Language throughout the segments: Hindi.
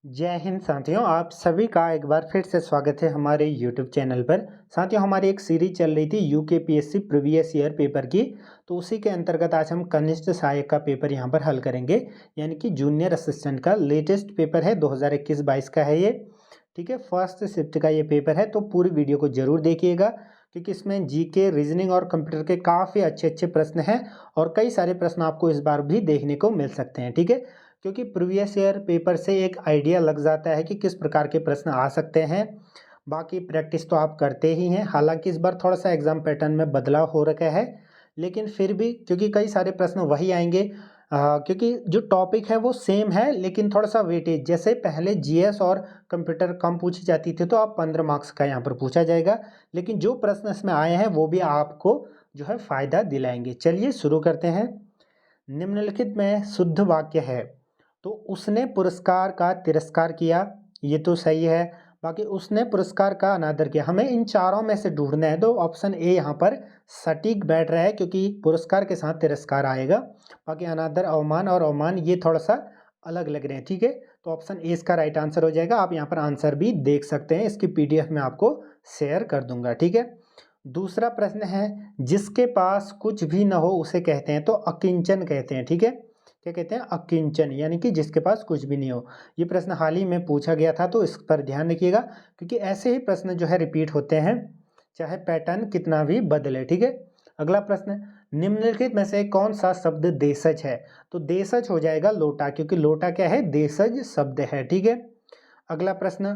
जय हिंद साथियों, आप सभी का एक बार फिर से स्वागत है हमारे यूट्यूब चैनल पर। साथियों, हमारी एक सीरीज चल रही थी यूकेपीएससी प्रीवियस ईयर पेपर की। तो उसी के अंतर्गत आज हम कनिष्ठ सहायक का पेपर यहां पर हल करेंगे, यानी कि जूनियर असिस्टेंट का लेटेस्ट पेपर है। 2021-22 का है ये। ठीक है, फर्स्ट शिफ्ट का ये पेपर है। तो पूरी वीडियो को जरूर देखिएगा, क्योंकि इसमें जीके, रीजनिंग और कंप्यूटर के काफ़ी अच्छे अच्छे प्रश्न हैं और कई सारे प्रश्न आपको इस बार भी देखने को मिल सकते हैं। ठीक है, क्योंकि प्रीवियस ईयर पेपर से एक आइडिया लग जाता है कि किस प्रकार के प्रश्न आ सकते हैं। बाकी प्रैक्टिस तो आप करते ही हैं, हालांकि इस बार थोड़ा सा एग्जाम पैटर्न में बदलाव हो रखा है, लेकिन फिर भी क्योंकि कई सारे प्रश्न वही आएंगे, क्योंकि जो टॉपिक है वो सेम है, लेकिन थोड़ा सा वेटेज, जैसे पहले जीएस और कंप्यूटर कम पूछी जाती थी तो अब 15 मार्क्स का यहाँ पर पूछा जाएगा, लेकिन जो प्रश्न इसमें आए हैं वो भी आपको जो है फायदा दिलाएंगे। चलिए शुरू करते हैं। निम्नलिखित में शुद्ध वाक्य है। तो उसने पुरस्कार का तिरस्कार किया, ये तो सही है। बाकी उसने पुरस्कार का अनादर किया, हमें इन चारों में से ढूंढना है। तो ऑप्शन ए यहाँ पर सटीक बैठ रहा है, क्योंकि पुरस्कार के साथ तिरस्कार आएगा। बाकी अनादर, अवमान और अवमान ये थोड़ा सा अलग लग रहे हैं। ठीक है, तो ऑप्शन ए इसका राइट आंसर हो जाएगा। आप यहाँ पर आंसर भी देख सकते हैं, इसकी पीडीएफ में आपको शेयर कर दूंगा। ठीक है, दूसरा प्रश्न है, जिसके पास कुछ भी न हो उसे कहते हैं, तो अकिंचन कहते हैं। ठीक है, क्या कहते हैं? अकिंचन, यानी कि जिसके पास कुछ भी नहीं हो। ये प्रश्न हाल ही में पूछा गया था, तो इस पर ध्यान रखिएगा, क्योंकि ऐसे ही प्रश्न जो है रिपीट होते हैं, चाहे पैटर्न कितना भी बदले। ठीक है, अगला प्रश्न, निम्नलिखित में से कौन सा शब्द देशज है? तो देशज हो जाएगा लोटा, क्योंकि लोटा क्या है? देशज शब्द है। ठीक है, अगला प्रश्न,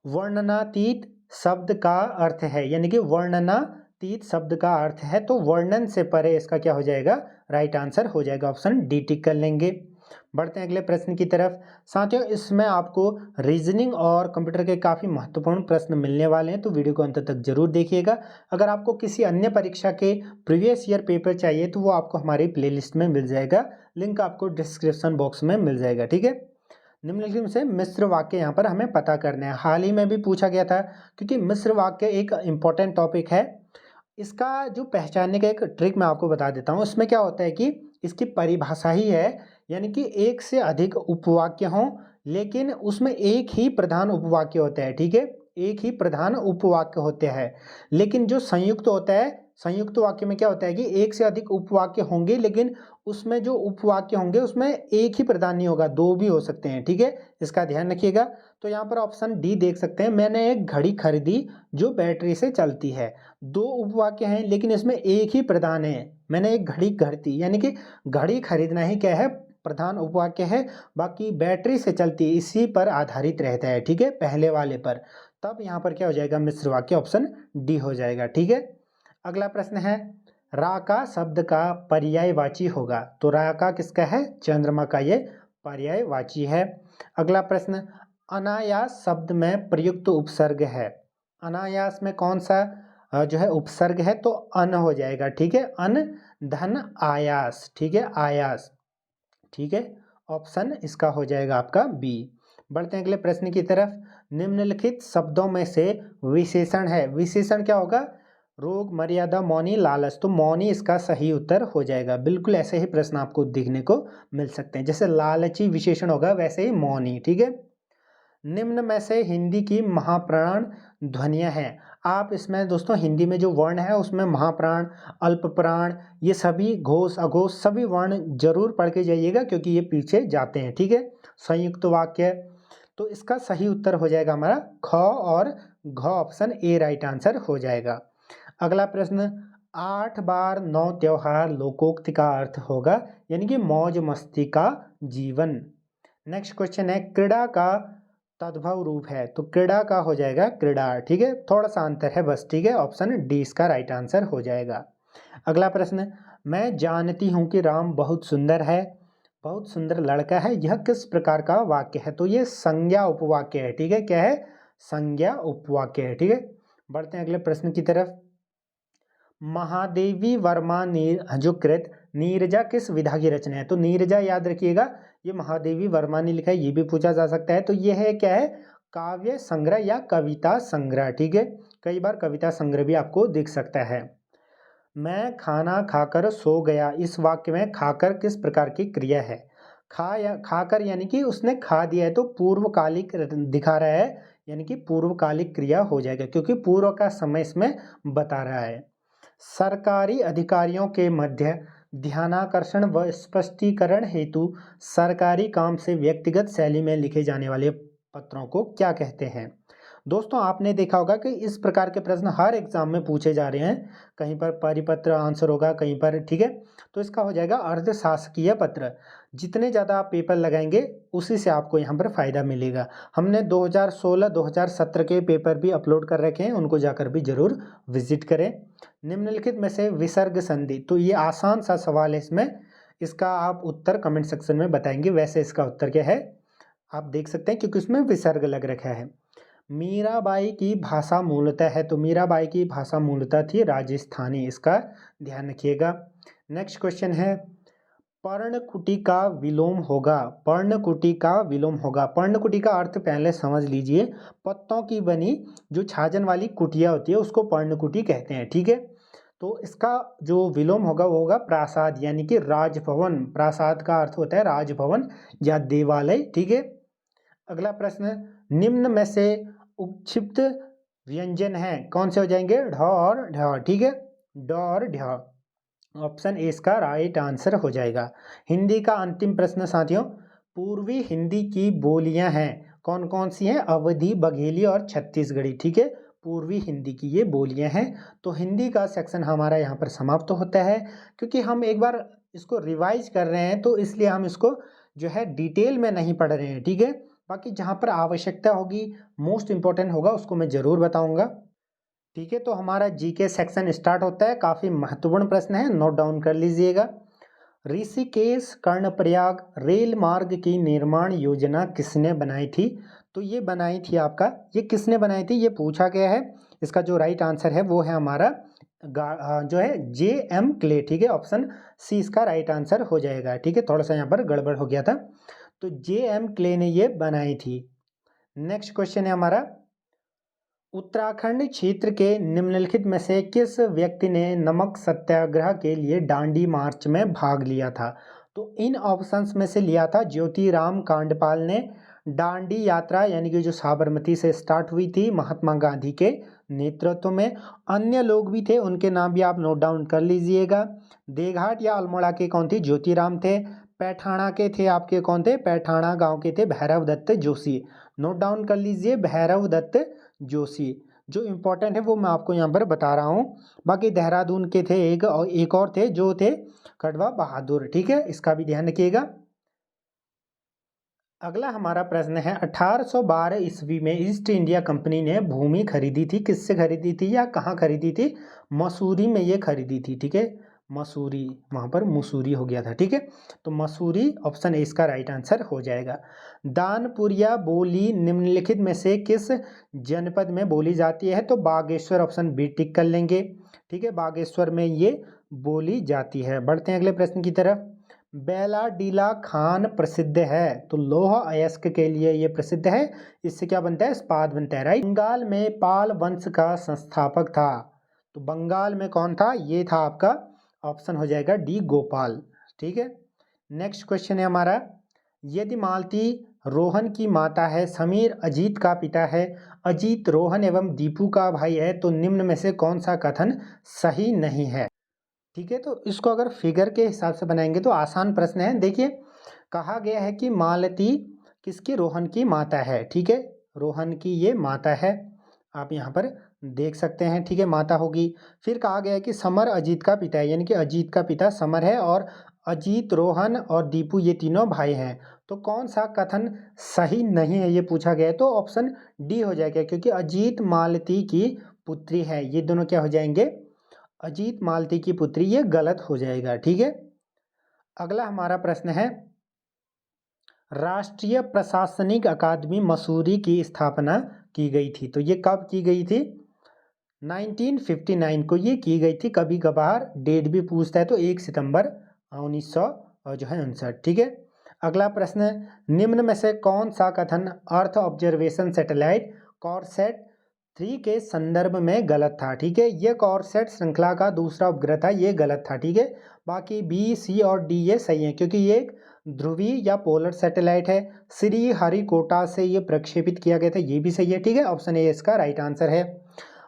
वर्णनातीत शब्द का अर्थ है, यानी कि वर्णनातीत शब्द का अर्थ है, तो वर्णन से परे इसका क्या हो जाएगा? राइट आंसर हो जाएगा। ऑप्शन डी टिक कर लेंगे। बढ़ते हैं अगले प्रश्न की तरफ। साथियों, इसमें आपको रीजनिंग और कंप्यूटर के काफ़ी महत्वपूर्ण प्रश्न मिलने वाले हैं, तो वीडियो को अंत तक जरूर देखिएगा। अगर आपको किसी अन्य परीक्षा के प्रीवियस ईयर पेपर चाहिए तो वो आपको हमारी प्लेलिस्ट में मिल जाएगा, लिंक आपको डिस्क्रिप्शन बॉक्स में मिल जाएगा। ठीक है, निम्नलिखित में से मिश्र वाक्य यहाँ पर हमें पता करने हैं। हाल ही में भी पूछा गया था, क्योंकि मिश्र वाक्य एक इम्पॉर्टेंट टॉपिक है। इसका जो पहचानने का एक ट्रिक मैं आपको बता देता हूँ। इसमें क्या होता है कि इसकी परिभाषा ही है, यानी कि एक से अधिक उपवाक्य हों, लेकिन उसमें एक ही प्रधान उपवाक्य होता है। ठीक है, एक ही प्रधान उपवाक्य होते हैं, लेकिन जो संयुक्त होता है, संयुक्त वाक्य में क्या होता है कि एक से अधिक उपवाक्य होंगे, लेकिन उसमें जो उपवाक्य होंगे उसमें एक ही प्रधान नहीं होगा, दो भी हो सकते हैं। ठीक है, इसका ध्यान रखिएगा। तो यहाँ पर ऑप्शन डी देख सकते हैं, मैंने एक घड़ी खरीदी जो बैटरी से चलती है। दो उपवाक्य हैं, लेकिन इसमें एक ही प्रधान है, मैंने एक घड़ी खरीदी, यानी कि घड़ी खरीदना ही क्या है? प्रधान उपवाक्य है। बाकी बैटरी से चलती है, इसी पर आधारित रहता है। ठीक है, पहले वाले पर। तब यहाँ पर क्या हो जाएगा? मिश्र वाक्य, ऑप्शन डी हो जाएगा। ठीक है, अगला प्रश्न है, राका शब्द का पर्यायवाची होगा। तो राका किसका है? चंद्रमा का ये पर्यायवाची है। अगला प्रश्न, अनायास शब्द में प्रयुक्त उपसर्ग है। अनायास में कौन सा जो है उपसर्ग है? तो अन हो जाएगा। ठीक है, अन धन आयास। ठीक है, आयास। ठीक है, ऑप्शन इसका हो जाएगा आपका बी। बढ़ते हैं अगले प्रश्न की तरफ। निम्नलिखित शब्दों में से विशेषण है, विशेषण क्या होगा? रोग, मर्यादा, मौनी, लालच। तो मौनी इसका सही उत्तर हो जाएगा। बिल्कुल ऐसे ही प्रश्न आपको देखने को मिल सकते हैं, जैसे लालची विशेषण होगा, वैसे ही मौनी। ठीक है, निम्न में से हिंदी की महाप्राण ध्वनियाँ हैं। आप इसमें दोस्तों हिंदी में जो वर्ण है उसमें महाप्राण, अल्पप्राण, ये सभी घोष, अघोष, सभी वर्ण जरूर पढ़ के जाइएगा, क्योंकि ये पीछे जाते हैं। ठीक है, संयुक्त वाक्य, तो इसका सही उत्तर हो जाएगा हमारा ख और घ, ऑप्शन ए राइट आंसर हो जाएगा। अगला प्रश्न, 8 बार 9 त्योहार लोकोक्ति का अर्थ होगा, यानी कि मौज मस्ती का जीवन। नेक्स्ट क्वेश्चन है, क्रीड़ा का तद्भव रूप है। तो क्रीड़ा का हो जाएगा क्रीड़ा। ठीक है, थोड़ा सा अंतर है बस। ठीक है, ऑप्शन डी इसका राइट आंसर हो जाएगा। अगला प्रश्न, मैं जानती हूँ कि राम बहुत सुंदर है, बहुत सुंदर लड़का है, यह किस प्रकार का वाक्य है? तो ये संज्ञा उपवाक्य है। ठीक है, क्या है? संज्ञा उपवाक्य है। ठीक है, बढ़ते हैं अगले प्रश्न की तरफ। महादेवी वर्मा जो कृत नीरजा किस विधा की रचना है? तो नीरजा याद रखिएगा, ये महादेवी वर्मा ने लिखा है, ये भी पूछा जा सकता है। तो ये है क्या है? काव्य संग्रह या कविता संग्रह। ठीक है, कई बार कविता संग्रह भी आपको दिख सकता है। मैं खाना खाकर सो गया, इस वाक्य में खाकर किस प्रकार की क्रिया है? खाकर यानी कि उसने खा दिया है तो पूर्वकालिक दिखा रहा है, यानी कि पूर्वकालिक क्रिया हो जाएगा क्योंकि पूर्व का समय इसमें बता रहा है। सरकारी अधिकारियों के मध्य ध्यानाकर्षण व स्पष्टीकरण हेतु सरकारी काम से व्यक्तिगत शैली में लिखे जाने वाले पत्रों को क्या कहते हैं? दोस्तों आपने देखा होगा कि इस प्रकार के प्रश्न हर एग्जाम में पूछे जा रहे हैं। कहीं पर परिपत्र आंसर होगा, कहीं पर, ठीक है। तो इसका हो जाएगा अर्धशासकीय पत्र। जितने ज़्यादा आप पेपर लगाएंगे उसी से आपको यहाँ पर फायदा मिलेगा। हमने 2016-2017 के पेपर भी अपलोड कर रखे हैं, उनको जाकर भी जरूर विजिट करें। निम्नलिखित में से विसर्ग संधि, तो ये आसान सा सवाल है, इसमें इसका आप उत्तर कमेंट सेक्शन में बताएंगे। वैसे इसका उत्तर क्या है आप देख सकते हैं क्योंकि उसमें विसर्ग लग रखा है। मीराबाई की भाषा मूलतः है, तो मीराबाई की भाषा मूलतः थी राजस्थानी, इसका ध्यान रखिएगा। नेक्स्ट क्वेश्चन है पर्णकुटी का विलोम होगा। पर्णकुटी का विलोम होगा। पर्णकुटी का अर्थ पहले समझ लीजिए। पत्तों की बनी जो छाजन वाली कुटिया होती है उसको पर्णकुटी कहते हैं, ठीक है। तो इसका जो विलोम होगा वो होगा प्रासाद, यानी कि राजभवन। प्रासाद का अर्थ होता है राजभवन या देवालय, ठीक है। अगला प्रश्न, निम्न में से उपक्षिप्त व्यंजन है, कौन से हो जाएंगे? ढ और ढ, ठीक है। ड और ढ, ऑप्शन ए इसका राइट आंसर हो जाएगा। हिंदी का अंतिम प्रश्न साथियों, पूर्वी हिंदी की बोलियां हैं, कौन कौन सी हैं? अवधी, बघेली और छत्तीसगढ़ी, ठीक है। पूर्वी हिंदी की ये बोलियां हैं। तो हिंदी का सेक्शन हमारा यहाँ पर समाप्त होता है। क्योंकि हम एक बार इसको रिवाइज कर रहे हैं तो इसलिए हम इसको जो है डिटेल में नहीं पढ़ रहे हैं, ठीक है। बाकी जहाँ पर आवश्यकता होगी, मोस्ट इंपॉर्टेंट होगा, उसको मैं जरूर बताऊंगा, ठीक है। तो हमारा जीके सेक्शन स्टार्ट होता है। काफ़ी महत्वपूर्ण प्रश्न है, नोट डाउन कर लीजिएगा। ऋषिकेश कर्णप्रयाग रेल मार्ग की निर्माण योजना किसने बनाई थी? तो ये बनाई थी आपका, ये किसने बनाई थी ये पूछा गया है। इसका जो राइट आंसर है वो है हमारा जो है JM क्ले, ठीक है। ऑप्शन सी इसका राइट आंसर हो जाएगा, ठीक है। थोड़ा सा यहाँ पर गड़बड़ हो गया था। तो JM क्ले ने ये बनाई थी। नेक्स्ट क्वेश्चन है हमारा, उत्तराखंड क्षेत्र के निम्नलिखित में से किस व्यक्ति ने नमक सत्याग्रह के लिए दांडी मार्च में भाग लिया था? तो इन ऑप्शंस में से लिया था ज्योतिराम कांडपाल ने। दांडी यात्रा यानी कि जो साबरमती से स्टार्ट हुई थी महात्मा गांधी के नेतृत्व में। अन्य लोग भी थे, उनके नाम भी आप नोट डाउन कर लीजिएगा। देघाट या अल्मोड़ा के कौन थे? ज्योतिराम थे। पैठाणा के थे आपके कौन थे? पैठाणा गांव के थे भैरव दत्त जोशी। नोट डाउन कर लीजिए भैरव दत्त जोशी। जो इम्पोर्टेंट है वो मैं आपको यहाँ पर बता रहा हूँ। बाकी देहरादून के थे एक और थे जो थे कड़वा बहादुर, ठीक है। इसका भी ध्यान रखिएगा। अगला हमारा प्रश्न है 1812 ईस्वी में ईस्ट इंडिया कंपनी ने भूमि खरीदी थी, किससे खरीदी थी या कहाँ खरीदी थी? मसूरी में ये खरीदी थी, ठीक है। मसूरी, वहाँ पर मसूरी हो गया था, ठीक है। तो मसूरी ऑप्शन ए इसका राइट आंसर हो जाएगा। दानपुरिया बोली निम्नलिखित में से किस जनपद में बोली जाती है? तो बागेश्वर, ऑप्शन बी टिक कर लेंगे, ठीक है। बागेश्वर में ये बोली जाती है। बढ़ते हैं अगले प्रश्न की तरफ। बेलाडीला खान प्रसिद्ध है, तो लोह अयस्क के लिए ये प्रसिद्ध है। इससे क्या बनता है? इस्पात बनता है, राइट। बंगाल में पाल वंश का संस्थापक था, तो बंगाल में कौन था? ये था आपका ऑप्शन हो जाएगा डी गोपाल, ठीक है। नेक्स्ट क्वेश्चन है हमारा, यदि मालती रोहन की माता है, समीर अजीत का पिता है, अजीत रोहन एवं दीपू का भाई है, तो निम्न में से कौन सा कथन सही नहीं है? ठीक है। तो इसको अगर फिगर के हिसाब से बनाएंगे तो आसान प्रश्न है। देखिए, कहा गया है कि मालती किसकी? रोहन की माता है, ठीक है। रोहन की ये माता है, आप यहाँ पर देख सकते हैं, ठीक है, माता होगी। फिर कहा गया है कि समर अजीत का पिता है, यानी कि अजीत का पिता समर है और अजीत, रोहन और दीपू ये तीनों भाई हैं। तो कौन सा कथन सही नहीं है ये पूछा गया है, तो ऑप्शन डी हो जाएगा, क्योंकि अजीत मालती की पुत्री है। ये दोनों क्या हो जाएंगे? अजीत मालती की पुत्री, ये गलत हो जाएगा, ठीक है। अगला हमारा प्रश्न है, राष्ट्रीय प्रशासनिक अकादमी मसूरी की स्थापना की गई थी, तो ये कब की गई थी? 1959 को ये की गई थी। कभी कभार डेट भी पूछता है, तो 1 सितंबर 1959, ठीक है। अगला प्रश्न, निम्न में से कौन सा कथन अर्थ ऑब्जर्वेशन सैटेलाइट कॉरसेट 3 के संदर्भ में गलत था? ठीक है, ये कॉरसेट श्रृंखला का दूसरा उपग्रह था, ये गलत था, ठीक है। बाकी बी, सी और डी ये सही है, क्योंकि ये एक ध्रुवीय या पोलर सैटेलाइट है। श्री हरिकोटा से ये प्रक्षेपित किया गया था, ये भी सही है, ठीक है। ऑप्शन ए इसका राइट आंसर है।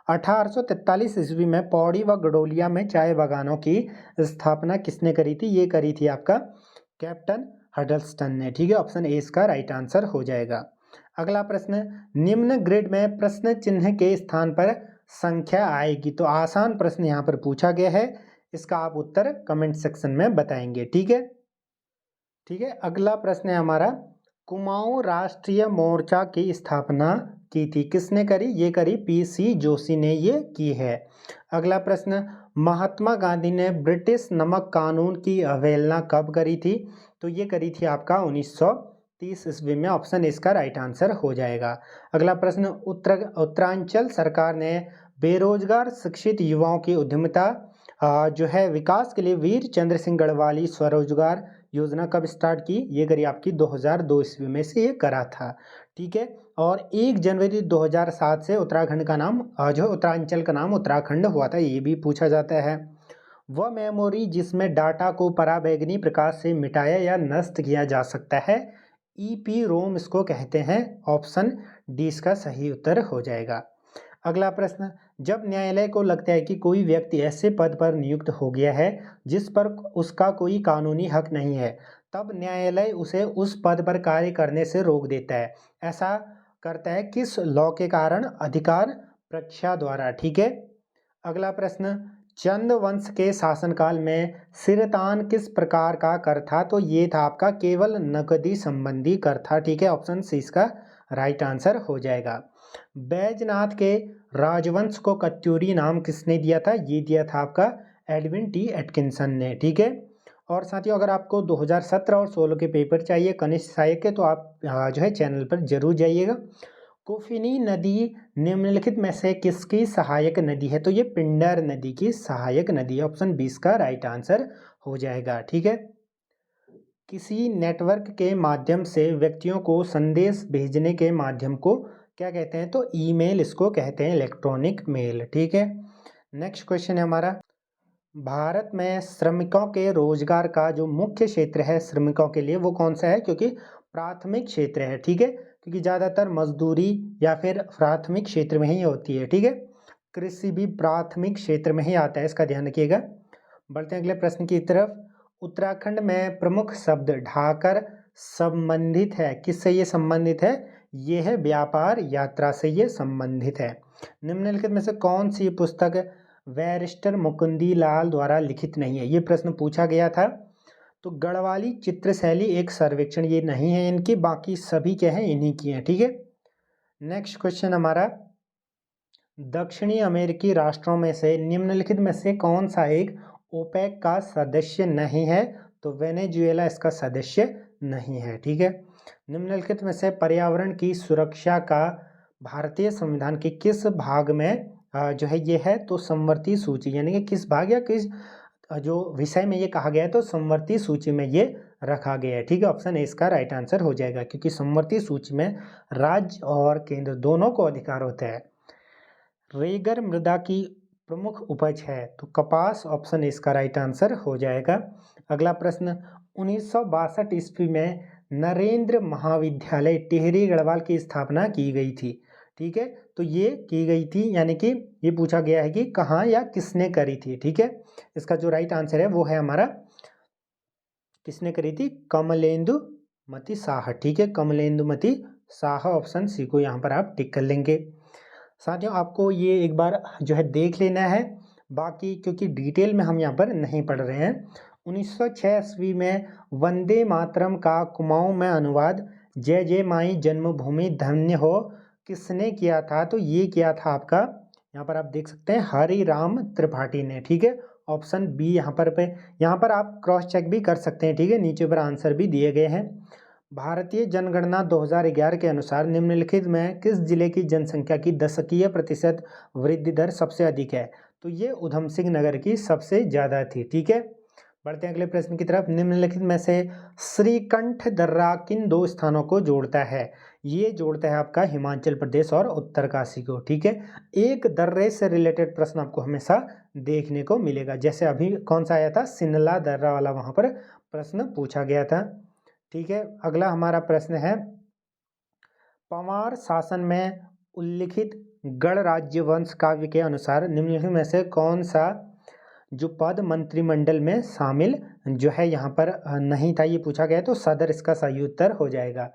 1843 ईस्वी में पौड़ी व गडोलिया में चाय बागानों की स्थापना किसने करी थी? ये करी थी आपका कैप्टन हडल्स्टन ने, ठीक है। ऑप्शन ए इसका राइट आंसर हो जाएगा। अगला प्रश्न, निम्न ग्रिड में प्रश्न चिन्ह के स्थान पर संख्या आएगी। तो आसान प्रश्न यहाँ पर पूछा गया है, इसका आप उत्तर कमेंट सेक्शन में बताएंगे, ठीक है। ठीक है, अगला प्रश्न है हमारा, कुमाऊं राष्ट्रीय मोर्चा की स्थापना की थी, किसने करी? ये करी पीसी जोशी ने ये की है। अगला प्रश्न, महात्मा गांधी ने ब्रिटिश नमक कानून की अवहेलना कब करी थी? तो ये करी थी आपका 1930 ईस्वी में। ऑप्शन इसका राइट आंसर हो जाएगा। अगला प्रश्न, उत्तरांचल सरकार ने बेरोजगार शिक्षित युवाओं की उद्यमिता जो है विकास के लिए वीर चंद्र सिंह गढ़वाली स्वरोजगार योजना कब स्टार्ट की? ये करी आपकी 2002 ईस्वी में से ये करा था, ठीक है। और 1 जनवरी 2007 से उत्तराखंड का नाम जो उत्तरांचल का नाम उत्तराखंड हुआ था, ये भी पूछा जाता है। वह मेमोरी जिसमें डाटा को पराबैंगनी प्रकाश से मिटाया या नष्ट किया जा सकता है, ईपी रोम इसको कहते हैं। ऑप्शन डी इसका सही उत्तर हो जाएगा। अगला प्रश्न, जब न्यायालय को लगता है कि कोई व्यक्ति ऐसे पद पर नियुक्त हो गया है जिस पर उसका कोई कानूनी हक नहीं है, तब न्यायालय उसे उस पद पर कार्य करने से रोक देता है। ऐसा करता है किस लॉ के कारण? अधिकार परीक्षा द्वारा, ठीक है। अगला प्रश्न, चंद वंश के शासनकाल में सिरतान किस प्रकार का कर था? तो ये था आपका केवल नकदी संबंधी कर था, ठीक है। ऑप्शन सी इसका राइट आंसर हो जाएगा। बैजनाथ के राजवंश को कत्यूरी नाम किसने दिया था? ये दिया था आपका एडविन टी एटकिंसन ने, ठीक है। और साथियों, अगर आपको 2017 और 16 के पेपर चाहिए कनिष्ठ सहायक के, तो आप जो है चैनल पर जरूर जाइएगा। कोफिनी नदी निम्नलिखित में से किसकी सहायक नदी है? तो ये पिंडर नदी की सहायक नदी है। ऑप्शन 20 का राइट आंसर हो जाएगा, ठीक है। किसी नेटवर्क के माध्यम से व्यक्तियों को संदेश भेजने के माध्यम को क्या कहते हैं? तो ईमेल इसको कहते हैं, इलेक्ट्रॉनिक मेल, ठीक है। नेक्स्ट क्वेश्चन है हमारा, भारत में श्रमिकों के रोजगार का जो मुख्य क्षेत्र है श्रमिकों के लिए, वो कौन सा है? क्योंकि प्राथमिक क्षेत्र है, ठीक है, क्योंकि ज़्यादातर मजदूरी या फिर प्राथमिक क्षेत्र में ही होती है, ठीक है। कृषि भी प्राथमिक क्षेत्र में ही आता है, इसका ध्यान रखिएगा। बढ़ते हैं अगले प्रश्न की तरफ। उत्तराखंड में प्रमुख शब्द ढाकर संबंधित है, किससे ये संबंधित है? ये है व्यापार यात्रा से ये संबंधित है। निम्नलिखित में से कौन सी पुस्तक बैरिस्टर मुकुंदी लाल द्वारा लिखित नहीं है? ये प्रश्न पूछा गया था। तो गढ़वाली चित्र शैली एक सर्वेक्षण, ये नहीं है इनकी, बाकी सभी क्या है इन्हीं की है, ठीक है। नेक्स्ट क्वेश्चन हमारा, दक्षिणी अमेरिकी राष्ट्रों में से निम्नलिखित में से कौन सा एक ओपेक का सदस्य नहीं है? तो वेनेजुएला इसका सदस्य नहीं है, ठीक है। निम्नलिखित में से पर्यावरण की सुरक्षा का भारतीय संविधान के किस भाग में जो है ये है? तो संवर्ती सूची, यानी कि किस भाग या किस जो विषय में ये कहा गया है, तो संवर्ती सूची में ये रखा गया है, ठीक है। ऑप्शन ए इसका राइट आंसर हो जाएगा, क्योंकि संवर्ती सूची में राज्य और केंद्र दोनों को अधिकार होता है। रेगर मृदा की प्रमुख उपज है, तो कपास। ऑप्शन इसका राइट आंसर हो जाएगा। अगला प्रश्न, 1962 ईस्वी में नरेंद्र महाविद्यालय टिहरी गढ़वाल की स्थापना की गई थी, ठीक है। तो ये की गई थी, यानी कि ये पूछा गया है कि कहाँ या किसने करी थी, ठीक है। इसका जो राइट आंसर है वो है हमारा, किसने करी थी? कमलेंदु मती शाह, ठीक है, कमलेंदु मती शाह। ऑप्शन सी को यहाँ पर आप टिक कर लेंगे। साथियों, आपको ये एक बार जो है देख लेना है, बाकी क्योंकि डिटेल में हम यहाँ पर नहीं पढ़ रहे हैं। 1906 ईस्वी में वंदे मातरम का कुमाऊं में अनुवाद जय जय माई जन्मभूमि धन्य हो किसने किया था? तो ये किया था आपका, यहाँ पर आप देख सकते हैं, हरिराम त्रिपाठी ने, ठीक है। ऑप्शन बी यहाँ पर आप क्रॉस चेक भी कर सकते हैं, ठीक है, नीचे पर आंसर भी दिए गए हैं। भारतीय जनगणना 2011 के अनुसार निम्नलिखित में किस जिले की जनसंख्या की दशकीय प्रतिशत वृद्धि दर सबसे अधिक है? तो ये उधम सिंह नगर की सबसे ज़्यादा थी, ठीक है। बढ़ते हैं अगले प्रश्न की तरफ। निम्नलिखित में से श्रीकंठ दर्रा किन दो स्थानों को जोड़ता है? ये जोड़ता है आपका हिमाचल प्रदेश और उत्तरकाशी को, ठीक है। एक दर्रे से रिलेटेड प्रश्न आपको हमेशा देखने को मिलेगा, जैसे अभी कौन सा आया था? सिनला दर्रा वाला, वहाँ पर प्रश्न पूछा गया था। ठीक है। अगला हमारा प्रश्न है, पंवार शासन में उल्लिखित गणराज्य वंश काव्य के अनुसार निम्नलिखित में से कौन सा जो पद मंत्रिमंडल में शामिल जो है यहाँ पर नहीं था, ये पूछा गया है, तो सदर इसका सही उत्तर हो जाएगा।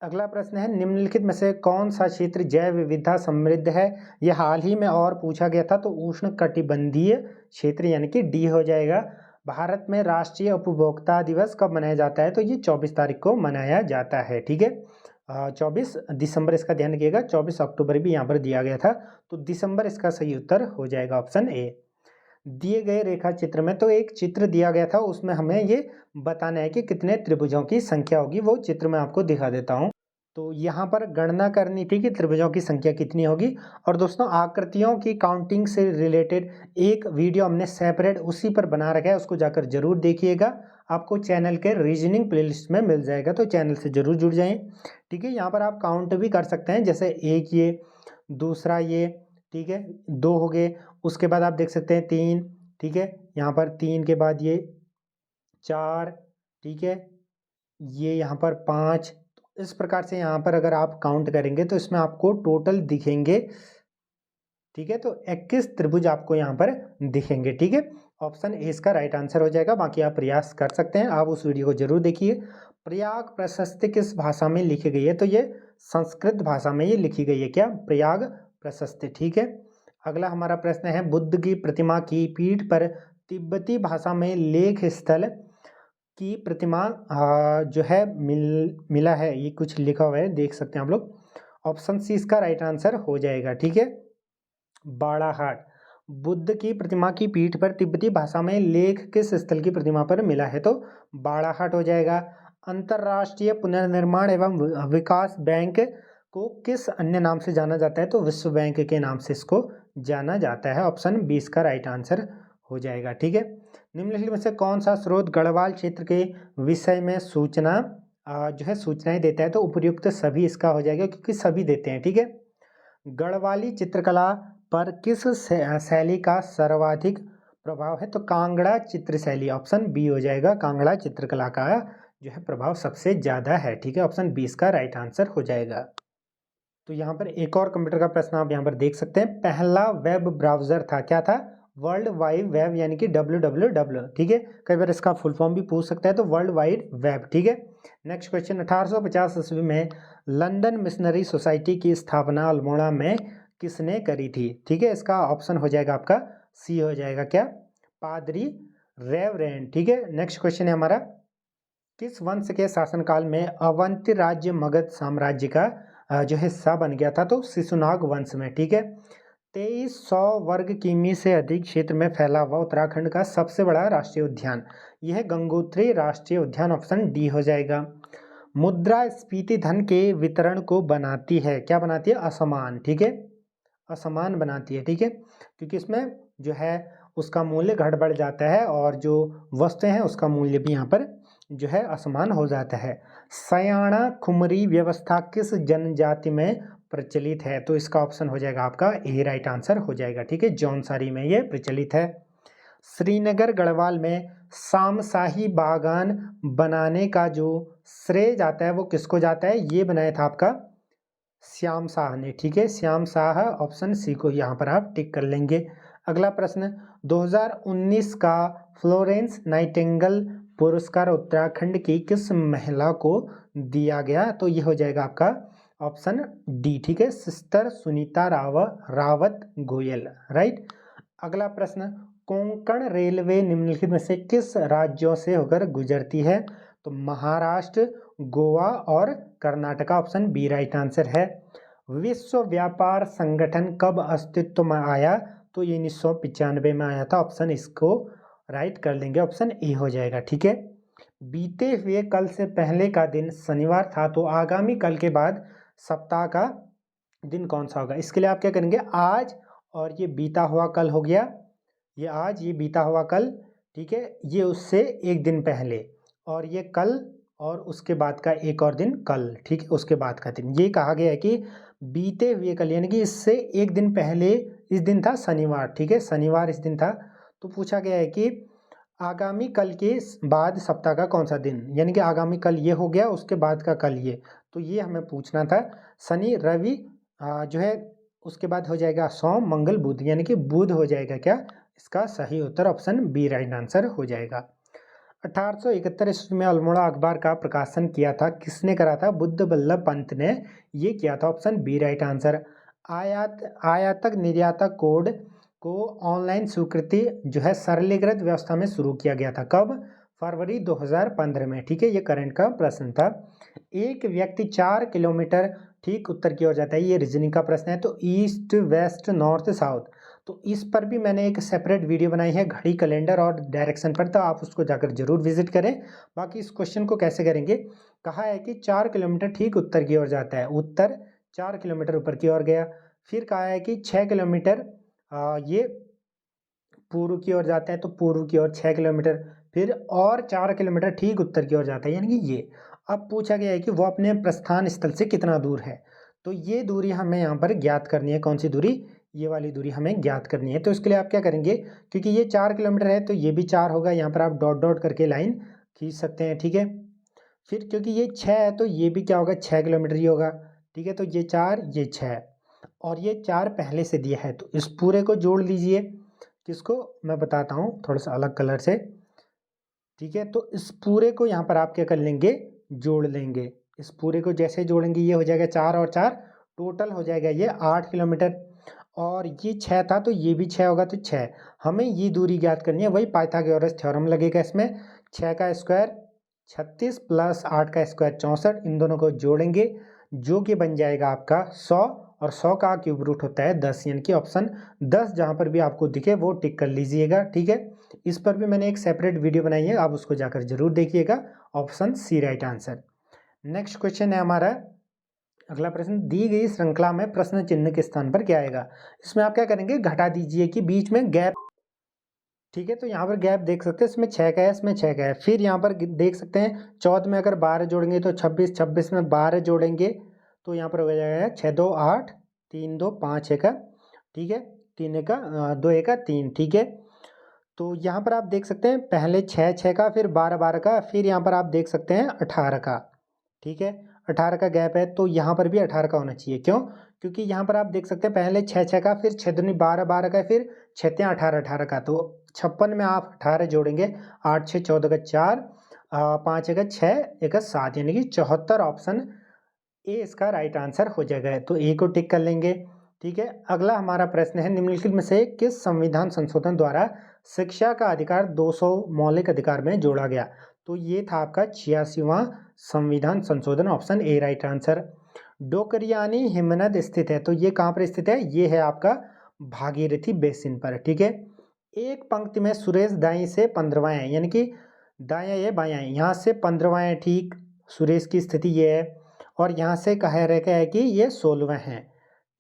अगला प्रश्न है, निम्नलिखित में से कौन सा क्षेत्र जैव विविधता समृद्ध है। यह हाल ही में और पूछा गया था, तो उष्ण कटिबंधीय क्षेत्र यानी कि डी हो जाएगा। भारत में राष्ट्रीय उपभोक्ता दिवस कब मनाया जाता है, तो ये 24 तारीख को मनाया जाता है। ठीक है, 24 दिसंबर इसका ध्यान रखिएगा, 24 अक्टूबर भी यहाँ पर दिया गया था, तो दिसंबर इसका सही उत्तर हो जाएगा, ऑप्शन ए। दिए गए रेखा चित्र में, तो एक चित्र दिया गया था, उसमें हमें ये बताना है कि कितने त्रिभुजों की संख्या होगी, वो चित्र मैं आपको दिखा देता हूँ। तो यहाँ पर गणना करनी थी कि त्रिभुजों की संख्या कितनी होगी। और दोस्तों, आकृतियों की काउंटिंग से रिलेटेड एक वीडियो हमने सेपरेट उसी पर बना रखा है, उसको जाकर जरूर देखिएगा, आपको चैनल के रीजनिंग प्लेलिस्ट में मिल जाएगा, तो चैनल से जरूर जुड़ जाएं। ठीक है, यहाँ पर आप काउंट भी कर सकते हैं, जैसे एक ये, दूसरा ये, ठीक है, 2 हो गए, उसके बाद आप देख सकते हैं 3, ठीक है, यहाँ पर 3 के बाद ये 4, ठीक है, ये यहाँ पर 5। इस प्रकार से यहाँ पर अगर आप काउंट करेंगे तो इसमें आपको टोटल दिखेंगे, ठीक है, तो 21 त्रिभुज आपको यहाँ पर दिखेंगे। ठीक है, ऑप्शन ए इसका राइट आंसर हो जाएगा। बाकी आप प्रयास कर सकते हैं, आप उस वीडियो को जरूर देखिए। प्रयाग प्रशस्ति किस भाषा में लिखी गई है, तो ये संस्कृत भाषा में ये लिखी गई है, क्या, प्रयाग प्रशस्ति। ठीक है, अगला हमारा प्रश्न है, बुद्ध की प्रतिमा की पीठ पर तिब्बती भाषा में लेख स्थल की प्रतिमा जो है मिला है, ये कुछ लिखा हुआ है, देख सकते हैं आप लोग। ऑप्शन सी इसका राइट आंसर हो जाएगा। ठीक है, बाड़ाहाट। बुद्ध की प्रतिमा की पीठ पर तिब्बती भाषा में लेख किस स्थल की प्रतिमा पर मिला है, तो बाड़ाहाट हो जाएगा। अंतर्राष्ट्रीय पुनर्निर्माण एवं विकास बैंक को किस अन्य नाम से जाना जाता है, तो विश्व बैंक के नाम से इसको जाना जाता है। ऑप्शन बी इसका राइट आंसर हो जाएगा। ठीक है, निम्नलिखित में से कौन सा स्रोत गढ़वाल क्षेत्र के विषय में सूचना जो है सूचनाएं देता है, तो उपयुक्त सभी इसका हो जाएगा, क्योंकि सभी देते हैं। ठीक है, गढ़वाली चित्रकला पर किस शैली का सर्वाधिक प्रभाव है, तो कांगड़ा चित्र शैली, ऑप्शन बी हो जाएगा, कांगड़ा चित्रकला का जो है प्रभाव सबसे ज़्यादा है। ठीक है, ऑप्शन बी इसका राइट आंसर हो जाएगा। तो यहाँ पर एक और कंप्यूटर का प्रश्न आप यहाँ पर देख सकते हैं, पहला वेब ब्राउजर था, क्या था, वर्ल्ड वाइड वेब यानी कि www। ठीक है, कई बार इसका फुल फॉर्म भी पूछ सकता है, तो वर्ल्ड वाइड वेब। ठीक है, नेक्स्ट क्वेश्चन, 1850 ईस्वी में लंदन मिशनरी सोसाइटी की स्थापना अल्मोड़ा में किसने करी थी। ठीक है, इसका ऑप्शन हो जाएगा आपका सी हो जाएगा, क्या, पादरी रेवरेंड। ठीक है, नेक्स्ट क्वेश्चन है हमारा, किस वंश के शासनकाल में अवंती राज्य मगध साम्राज्य का जो हिस्सा बन गया था, तो शिशुनाग वंश में। ठीक है, 2300 वर्ग किमी से अधिक क्षेत्र में फैला हुआ उत्तराखंड का सबसे बड़ा राष्ट्रीय उद्यान, यह गंगोत्री राष्ट्रीय उद्यान, ऑप्शन डी हो जाएगा। मुद्रास्फीति धन के वितरण को बनाती है, क्या बनाती है, असमान। ठीक है, असमान बनाती है। ठीक है, क्योंकि इसमें जो है उसका मूल्य घट बढ़ जाता है, और जो वस्तुएं हैं उसका मूल्य भी यहाँ पर जो है असमान हो जाता है। सयाना खुमरी व्यवस्था किस जनजाति में प्रचलित है, तो इसका ऑप्शन हो जाएगा आपका ए राइट आंसर हो जाएगा। ठीक है, जौनसारी में ये प्रचलित है। श्रीनगर गढ़वाल में शामशाही बागान बनाने का जो श्रेय जाता है वो किसको जाता है, ये बनाया था आपका श्याम शाह ने। ठीक है, श्याम शाह, ऑप्शन सी को यहाँ पर आप टिक कर लेंगे। अगला प्रश्न, 2019 का फ्लोरेंस नाइटिंगेल पुरस्कार उत्तराखंड की किस महिला को दिया गया, तो ये हो जाएगा आपका ऑप्शन डी। ठीक है, सिस्टर सुनीता रावत गोयल, राइट। अगला प्रश्न, कोंकण रेलवे निम्नलिखित में से किस राज्यों से होकर गुजरती है, तो महाराष्ट्र, गोवा और Karnataka, option B right answer है। विश्व व्यापार संगठन कब अस्तित्व में आया, तो ये 1995 में आया था, ऑप्शन इसको राइट कर लेंगे, ऑप्शन ए हो जाएगा। ठीक है, बीते हुए कल से पहले का दिन शनिवार था, तो आगामी कल के बाद सप्ताह का दिन कौन सा होगा, इसके लिए आप क्या करेंगे, आज और ये बीता हुआ कल हो गया, ये आज, ये बीता हुआ कल, ठीक है, ये उससे एक दिन पहले, और ये कल, और उसके बाद का एक और दिन कल, ठीक है, उसके बाद का दिन। ये कहा गया है कि बीते हुए कल यानी कि इससे एक दिन पहले इस दिन था शनिवार। ठीक है, शनिवार इस दिन था, तो पूछा गया है कि आगामी कल के बाद सप्ताह का कौन सा दिन, यानी कि आगामी कल ये हो गया, उसके बाद का कल ये, तो ये हमें पूछना था। शनि रवि जो है उसके बाद हो जाएगा सोम मंगल बुध, यानी कि बुध हो जाएगा क्या इसका सही उत्तर, ऑप्शन बी राइट आंसर हो जाएगा। 1871 ईस्वी में अल्मोड़ा अखबार का प्रकाशन किया था, किसने करा था, बुद्ध बल्लभ पंत ने ये किया था, ऑप्शन बी राइट आंसर। आयातक निर्यातक कोड को ऑनलाइन स्वीकृति जो है सरलीकृत व्यवस्था में शुरू किया गया था, कब, फरवरी 2015 में, ठीक है, ये करंट का प्रश्न था। एक व्यक्ति 4 किलोमीटर ठीक उत्तर की ओर जाता है, ये रीजनिंग का प्रश्न है, तो ईस्ट वेस्ट नॉर्थ साउथ, तो इस पर भी मैंने एक सेपरेट वीडियो बनाई है घड़ी कैलेंडर और डायरेक्शन पर, तो आप उसको जाकर जरूर विजिट करें। बाकी इस क्वेश्चन को कैसे करेंगे, कहा है कि 4 किलोमीटर ठीक उत्तर की ओर जाता है, उत्तर 4 किलोमीटर ऊपर की ओर गया। फिर कहा है कि 6 किलोमीटर ये पूर्व की ओर जाता है, तो पूर्व की ओर 6 किलोमीटर, फिर और 4 किलोमीटर ठीक उत्तर की ओर जाता है, यानी कि ये। अब पूछा गया है कि वो अपने प्रस्थान स्थल से कितना दूर है, तो ये दूरी हमें यहाँ पर ज्ञात करनी है, कौन सी दूरी, ये वाली दूरी हमें ज्ञात करनी है। तो इसके लिए आप क्या करेंगे, क्योंकि ये 4 किलोमीटर है तो ये भी 4 होगा, यहाँ पर आप डॉट डॉट करके लाइन खींच सकते हैं, ठीक है। फिर क्योंकि ये 6 है तो ये भी क्या होगा, 6 किलोमीटर ही होगा, ठीक है। तो ये 4 ये 6 और ये 4 पहले से दिया है, तो इस पूरे को जोड़ लीजिए, किसको, मैं बताता हूँ थोड़ा सा अलग कलर से, ठीक है। तो इस पूरे को यहाँ पर आप क्या कर लेंगे, जोड़ लेंगे, इस पूरे को जैसे जोड़ेंगे ये हो जाएगा 4 और 4 टोटल हो जाएगा ये 8 किलोमीटर, और ये 6 था तो ये भी 6 होगा, तो 6 हमें ये दूरी ज्ञात करनी है, वही पाइथागोरस थ्योरम लगेगा इसमें। 6 का स्क्वायर 36 प्लस 8 का स्क्वायर 64, इन दोनों को जोड़ेंगे जो कि बन जाएगा आपका 100, और 100 का क्यूब रूट होता है 10, यानी कि ऑप्शन 10 जहाँ पर भी आपको दिखे वो टिक कर लीजिएगा, ठीक है। इस पर भी मैंने एक सेपरेट वीडियो बनाई है, आप उसको जाकर जरूर देखिएगा, option C right answer. Next question है हमारा अगला प्रश्न, दी गई श्रृंखला में प्रश्न चिन्ह के स्थान पर क्या आएगा, इसमें आप क्या करेंगे, घटा दीजिए कि बीच में गैप, ठीक है। तो यहाँ पर गैप देख सकते हैं, इसमें 6 का है, इसमें 6 का है, फिर यहाँ पर देख सकते हैं 14 में अगर 12 जोड़ेंगे तो 26, 26 में 12 जोड़ेंगे तो यहाँ पर हो जाएगा 6 2 8 3 2 5 1, ठीक है, 3 1 2 1 3, ठीक है। तो यहाँ पर आप देख सकते हैं पहले 6 6 का, फिर 12 12 का, फिर यहाँ पर आप देख सकते हैं 18 का, ठीक है, 18 का गैप है, तो यहाँ पर भी 18 का होना चाहिए, क्यों, क्योंकि यहाँ पर आप देख सकते हैं पहले 6 6 का, फिर 6 दूनी 12 12 का, फिर 6 3 18 18 का, तो 56 में आप 18 जोड़ेंगे, 8 6 14 का 4, 5 1 6 1 7, यानी कि 74, ऑप्शन ए इसका राइट आंसर हो जाएगा, तो ए को टिक कर लेंगे, ठीक है। अगला हमारा प्रश्न है, निम्नलिखित में से किस संविधान संशोधन द्वारा शिक्षा का अधिकार 200 मौलिक अधिकार में जोड़ा गया, तो ये था आपका 86वां संविधान संशोधन, option A right answer. Dokriani हिमनद स्थित है, तो ये कहाँ पर स्थित है, ये है आपका भागीरथी बेसिन पर, ठीक है। एक पंक्ति में सुरेश दाई से 15वां है, यानी कि दाया ये बायां है, यहाँ से 15वां है, ठीक, सुरेश की स्थिति ये है, और यहाँ से कह रखा है कि ये 16वां है,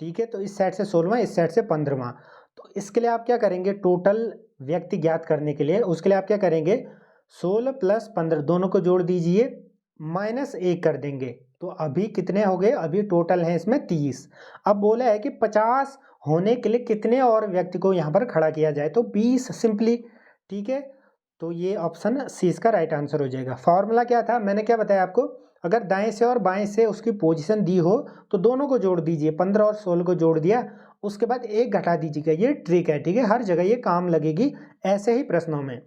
ठीक है। तो इस साइड से 16वां, इस साइड से 15वां, तो इसके लिए आप क्या करेंगे, टोटल व्यक्ति ज्ञात करने के लिए उसके लिए आप क्या करेंगे, 16 प्लस 15 दोनों को जोड़ दीजिए, माइनस 1 कर देंगे, तो अभी कितने हो गए, अभी टोटल है इसमें 30। अब बोला है कि 50 होने के लिए कितने और व्यक्ति को यहाँ पर खड़ा किया जाए, तो 20 सिंपली, ठीक है। तो ये ऑप्शन सी इसका राइट आंसर हो जाएगा। फॉर्मूला क्या था, मैंने क्या बताया आपको, अगर दाएं से और बाएं से उसकी पोजीशन दी हो तो दोनों को जोड़ दीजिए, 15 और 16 को जोड़ दिया, उसके बाद एक घटा दीजिएगा, ये ट्रिक है, ठीक है, हर जगह ये काम लगेगी ऐसे ही प्रश्नों में।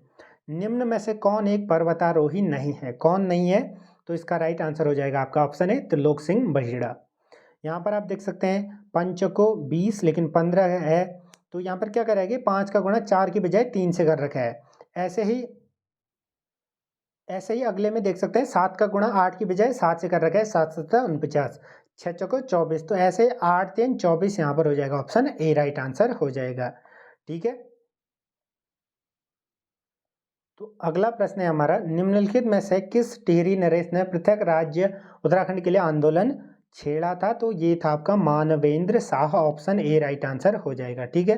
निम्न में से कौन एक पर्वतारोही नहीं है, कौन नहीं है, तो इसका राइट आंसर हो जाएगा आपका ऑप्शन है त्रिलोक सिंह बहिड़ा। यहाँ पर आप देख सकते हैं पंच को 20 लेकिन 15 है, तो यहाँ पर क्या करेंगे, 5 का गुणा 4 की बजाय 3 से कर रखा है, ऐसे ही अगले में देख सकते हैं 7 का गुणा 8 की बजाय 7 से कर रखा है, 7 7 49, 6 चौको 24, तो ऐसे 8 3 24 यहाँ पर हो जाएगा, ऑप्शन ए राइट आंसर हो जाएगा, ठीक है। तो अगला प्रश्न है हमारा, निम्नलिखित में से किस टिहरी नरेश ने पृथक राज्य उत्तराखंड के लिए आंदोलन छेड़ा था, तो ये था आपका Manvendra Shah, option A right answer हो जाएगा, ठीक है।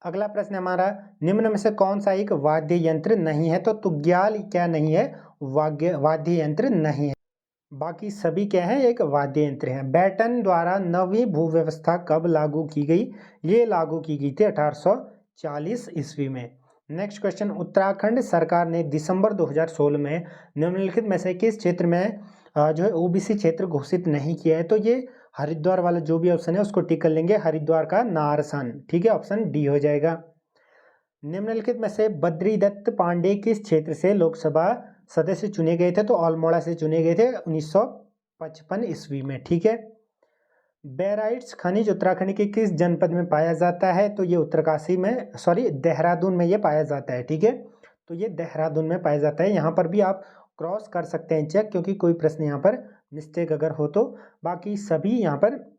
अगला प्रश्न हमारा, निम्न में से कौन सा एक वाद्य यंत्र नहीं है, तो तुग्याल क्या नहीं है, वाद्य यंत्र नहीं है, बाकी सभी क्या है, एक वाद्य यंत्र है। बैटन द्वारा नवी भू व्यवस्था कब लागू की गई, ये लागू की गई थी 1840 ईस्वी में, नेक्स्ट क्वेश्चन, उत्तराखंड सरकार ने दिसंबर 2016 में निम्नलिखित में से किस क्षेत्र में जो है ओबीसी क्षेत्र घोषित नहीं किया है? तो ये हरिद्वार वाला जो भी ऑप्शन है उसको टिक कर लेंगे, हरिद्वार का नारसन, ठीक है, ऑप्शन डी हो जाएगा। निम्नलिखित में से बद्रीदत्त पांडे किस क्षेत्र से लोकसभा सदस्य चुने गए थे? तो अल्मोड़ा से चुने गए थे 1955 ईस्वी में, ठीक है। बेराइट्स खनिज उत्तराखंड के किस जनपद में पाया जाता है? तो ये उत्तरकाशी में, सॉरी देहरादून में ये पाया जाता है, ठीक है। तो ये देहरादून में पाया जाता है। यहाँ पर भी आप क्रॉस कर सकते हैं चेक, क्योंकि कोई प्रश्न यहाँ पर मिस्टेक अगर हो तो। बाकी सभी यहाँ पर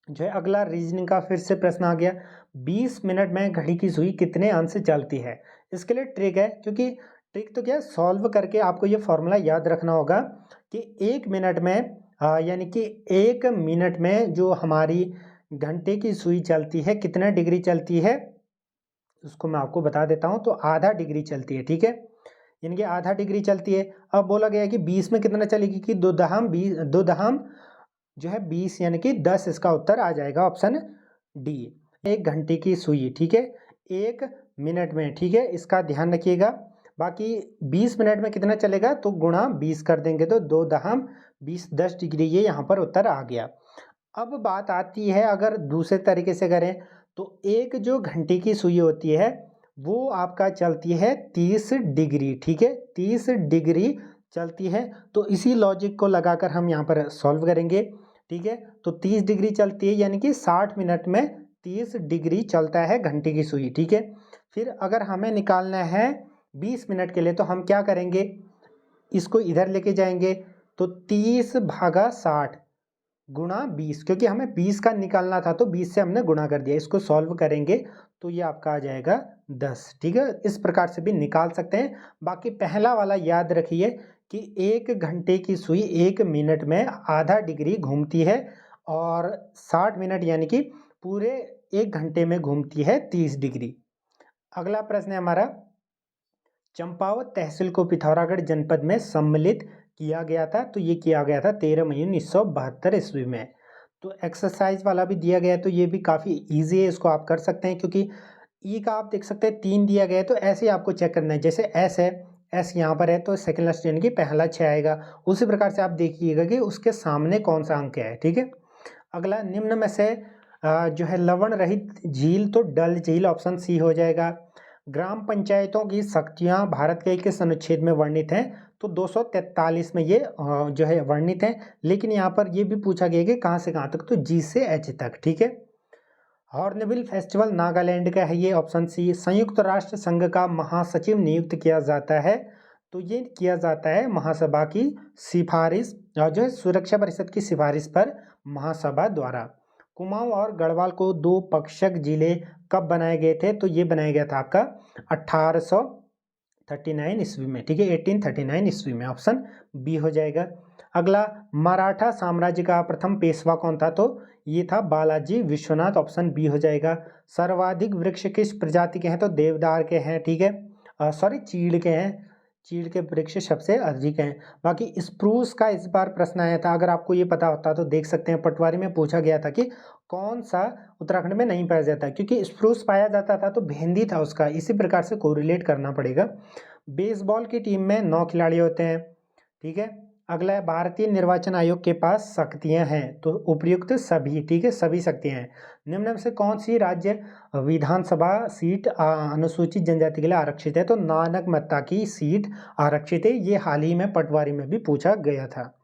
जो है, अगला रीजनिंग का फिर से प्रश्न आ गया, 20 मिनट में घड़ी की सुई कितने अंश चलती है? इसके लिए ट्रिक है, क्योंकि ट्रिक तो क्या, सॉल्व करके आपको ये फॉर्मूला याद रखना होगा कि 1 मिनट में यानी कि 1 मिनट में जो हमारी घंटे की सुई चलती है कितना डिग्री चलती है, उसको मैं आपको बता देता हूँ। तो आधा डिग्री चलती है, ठीक है, यानी कि आधा डिग्री चलती है। अब बोला गया कि 20 में कितना चलेगी कि 2 दहाम 20, 2 दहाम जो है 20 यानी कि 10, इसका उत्तर आ जाएगा ऑप्शन डी। 1 घंटे की सुई, ठीक है, 1 मिनट में, ठीक है, इसका ध्यान रखिएगा। बाकी 20 मिनट में कितना चलेगा, तो गुणा 20 कर देंगे तो 2 दहाम 20, 10 डिग्री, ये यहाँ पर उत्तर आ गया। अब बात आती है, अगर दूसरे तरीके से करें तो एक जो घंटे की सुई होती है वो आपका चलती है 30 डिग्री, ठीक है, 30 डिग्री चलती है। तो इसी लॉजिक को लगाकर हम यहाँ पर सॉल्व करेंगे, ठीक है। तो 30 डिग्री चलती है, यानी कि 60 मिनट में 30 डिग्री चलता है घंटे की सुई, ठीक है। फिर अगर हमें निकालना है 20 मिनट के लिए, तो हम क्या करेंगे, इसको इधर लेके जाएंगे, तो 30 भागा 60 गुणा 20, क्योंकि हमें 20 का निकालना था तो 20 से हमने गुणा कर दिया। इसको सॉल्व करेंगे तो ये आपका आ जाएगा 10, ठीक है। इस प्रकार से भी निकाल सकते हैं। बाकी पहला वाला याद रखिए कि 1 घंटे की सुई 1 मिनट में आधा डिग्री घूमती है, और 60 मिनट यानी कि पूरे 1 घंटे में घूमती है 30 डिग्री। अगला प्रश्न है हमारा, चंपावत तहसील को पिथौरागढ़ जनपद में सम्मिलित किया गया था? तो ये किया गया था 13 मई 1972 ईस्वी में। तो एक्सरसाइज वाला भी दिया गया है, तो ये भी काफ़ी इजी है, इसको आप कर सकते हैं। क्योंकि ई का आप देख सकते हैं 3 दिया गया है, तो ऐसे ही आपको चेक करना है। जैसे एस है, एस यहाँ पर है तो सेकंड लास्ट यानी कि पहला 6 आएगा। उसी प्रकार से आप देखिएगा कि उसके सामने कौन सा अंक है, ठीक है। अगला, निम्न में से जो है लवण रहित झील, तो डल झील, ऑप्शन सी हो जाएगा। ग्राम पंचायतों की शक्तियाँ भारत के किस अनुच्छेद में वर्णित हैं? तो 243 में ये जो है वर्णित है। लेकिन यहाँ पर ये भी पूछा गया कि कहाँ से कहाँ तक, तो जी से एच तक, ठीक है। हॉर्नबिल फेस्टिवल नागालैंड का है, ये ऑप्शन सी। संयुक्त राष्ट्र संघ का महासचिव नियुक्त किया जाता है, तो ये किया जाता है महासभा की सिफारिश, जो है सुरक्षा परिषद की सिफारिश पर महासभा द्वारा। कुमाऊं और गढ़वाल को 2 पक्षक जिले कब बनाए गए थे? तो ये बनाया गया था आपका 1839 ईस्वी में, ठीक है, 1839 ईस्वी में, ऑप्शन बी हो जाएगा। अगला, मराठा साम्राज्य का प्रथम पेशवा कौन था? तो ये था बालाजी विश्वनाथ, ऑप्शन बी हो जाएगा। सर्वाधिक वृक्ष किस प्रजाति के हैं? तो देवदार के हैं, ठीक है, सॉरी चीड़ के हैं, चीड़ के वृक्ष सबसे अधिक हैं। बाकी स्प्रूस का इस बार प्रश्न आया था, अगर आपको ये पता होता तो देख सकते हैं, पटवारी में पूछा गया था कि कौन सा उत्तराखंड में नहीं पाया जाता, क्योंकि स्प्रूस पाया जाता था तो भेंदी था उसका, इसी प्रकार से कोरिलेट करना पड़ेगा। बेसबॉल की टीम में 9 खिलाड़ी होते हैं, ठीक है। अगला है, भारतीय निर्वाचन आयोग के पास शक्तियां हैं, तो उपयुक्त सभी, ठीक है, सभी शक्तियां हैं। निम्न में से कौन सी राज्य विधानसभा सीट अनुसूचित जनजाति के लिए आरक्षित है? तो नानकमत्ता की सीट आरक्षित है, ये हाल ही में पटवारी में भी पूछा गया था।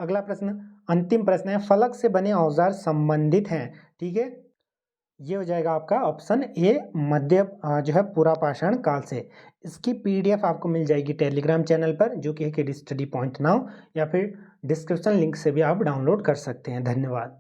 अगला प्रश्न, अंतिम प्रश्न है, फलक से बने औजार संबंधित हैं, ठीक है, ये हो जाएगा आपका ऑप्शन ए, मध्य जो है पुरापाषाण काल से। इसकी पीडीएफ आपको मिल जाएगी टेलीग्राम चैनल पर, जो कि है KD Study Point Now, या फिर डिस्क्रिप्शन लिंक से भी आप डाउनलोड कर सकते हैं। धन्यवाद।